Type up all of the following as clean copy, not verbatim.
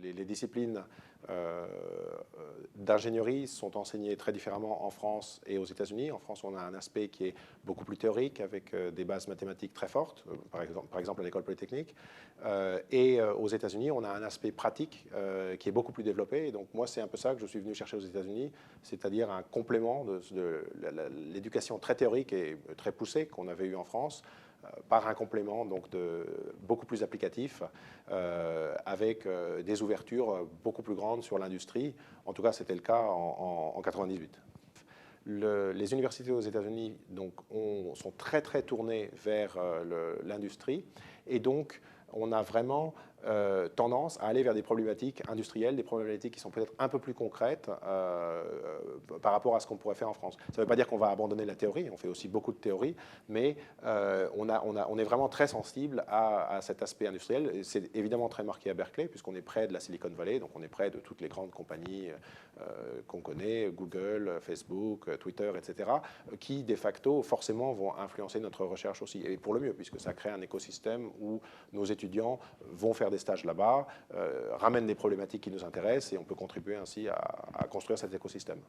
Les disciplines d'ingénierie sont enseignées très différemment en France et aux États-Unis. En France, on a un aspect qui est beaucoup plus théorique, avec des bases mathématiques très fortes, par exemple à l'école polytechnique. Et aux États-Unis, on a un aspect pratique qui est beaucoup plus développé. Et donc moi, c'est un peu ça que je suis venu chercher aux États-Unis, c'est-à-dire un complément de l'éducation très théorique et très poussée qu'on avait eue en France, par un complément donc beaucoup plus applicatif, avec des ouvertures beaucoup plus grandes sur l'industrie. En tout cas, c'était le cas en 98. Les universités aux États-Unis sont très tournées vers l'industrie, et donc on a vraiment tendance à aller vers des problématiques industrielles, des problématiques qui sont peut-être un peu plus concrètes par rapport à ce qu'on pourrait faire en France. Ça ne veut pas dire qu'on va abandonner la théorie, on fait aussi beaucoup de théorie, mais on est vraiment très sensible à cet aspect industriel. C'est évidemment très marqué à Berkeley, puisqu'on est près de la Silicon Valley, donc on est près de toutes les grandes compagnies qu'on connaît, Google, Facebook, Twitter, etc., qui de facto forcément vont influencer notre recherche aussi, et pour le mieux, puisque ça crée un écosystème où nos étudiants vont faire des stages là-bas, ramènent des problématiques qui nous intéressent, et on peut contribuer ainsi à construire cet écosystème.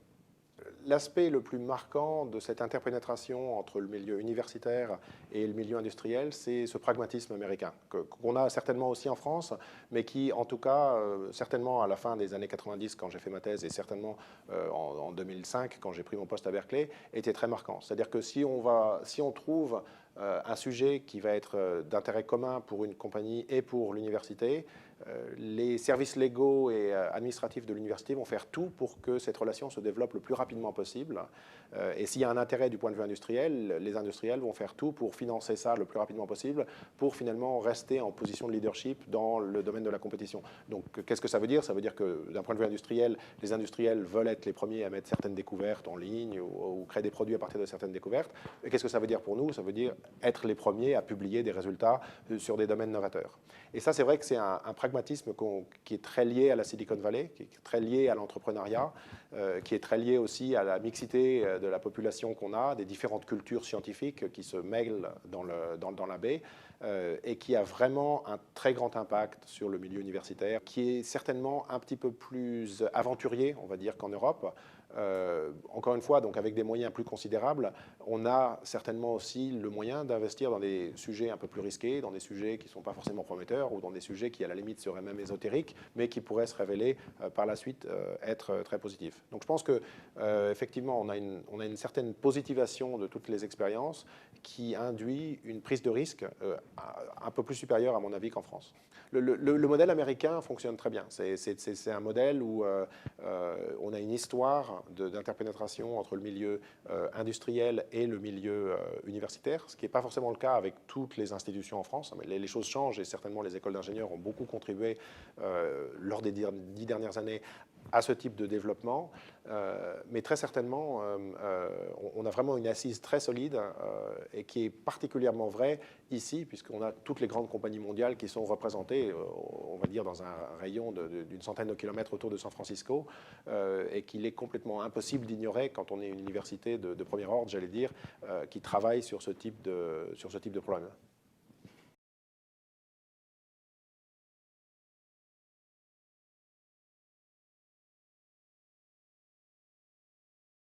L'aspect le plus marquant de cette interpénétration entre le milieu universitaire et le milieu industriel, c'est ce pragmatisme américain, qu'on a certainement aussi en France, mais qui, en tout cas, certainement à la fin des années 90, quand j'ai fait ma thèse, et certainement en 2005, quand j'ai pris mon poste à Berkeley, était très marquant. C'est-à-dire que si on trouve un sujet qui va être d'intérêt commun pour une compagnie et pour l'université, les services légaux et administratifs de l'université vont faire tout pour que cette relation se développe le plus rapidement possible. Et s'il y a un intérêt du point de vue industriel, les industriels vont faire tout pour financer ça le plus rapidement possible, pour finalement rester en position de leadership dans le domaine de la compétition. Donc qu'est-ce que ça veut dire? Ça veut dire que d'un point de vue industriel, les industriels veulent être les premiers à mettre certaines découvertes en ligne ou créer des produits à partir de certaines découvertes. Et qu'est-ce que ça veut dire pour nous? Ça veut dire être les premiers à publier des résultats sur des domaines novateurs. Et ça, c'est vrai que c'est un pragmatisme qui est très lié à la Silicon Valley, qui est très lié à l'entrepreneuriat, qui est très lié aussi à la mixité de la population qu'on a, des différentes cultures scientifiques qui se mêlent dans la baie, et qui a vraiment un très grand impact sur le milieu universitaire, qui est certainement un petit peu plus aventurier, on va dire, qu'en Europe. Encore une fois, donc avec des moyens plus considérables, on a certainement aussi le moyen d'investir dans des sujets un peu plus risqués, dans des sujets qui ne sont pas forcément prometteurs, ou dans des sujets qui, à la limite, seraient même ésotériques, mais qui pourraient se révéler par la suite être très positifs. Donc je pense que effectivement, on a une certaine positivation de toutes les expériences qui induit une prise de risque un peu plus supérieure, à mon avis, qu'en France. Le modèle américain fonctionne très bien. C'est un modèle où on a une histoire d'interpénétration entre le milieu industriel et le milieu universitaire, ce qui n'est pas forcément le cas avec toutes les institutions en France. Mais les choses changent, et certainement les écoles d'ingénieurs ont beaucoup contribué lors des 10 dernières années à ce type de développement. Mais très certainement, on a vraiment une assise très solide, et qui est particulièrement vraie ici, puisqu'on a toutes les grandes compagnies mondiales qui sont représentées, on va dire, dans un rayon d'une centaine de kilomètres autour de San Francisco, et qu'il est complètement impossible d'ignorer quand on est une université de premier ordre, j'allais dire, qui travaille sur ce type de problème.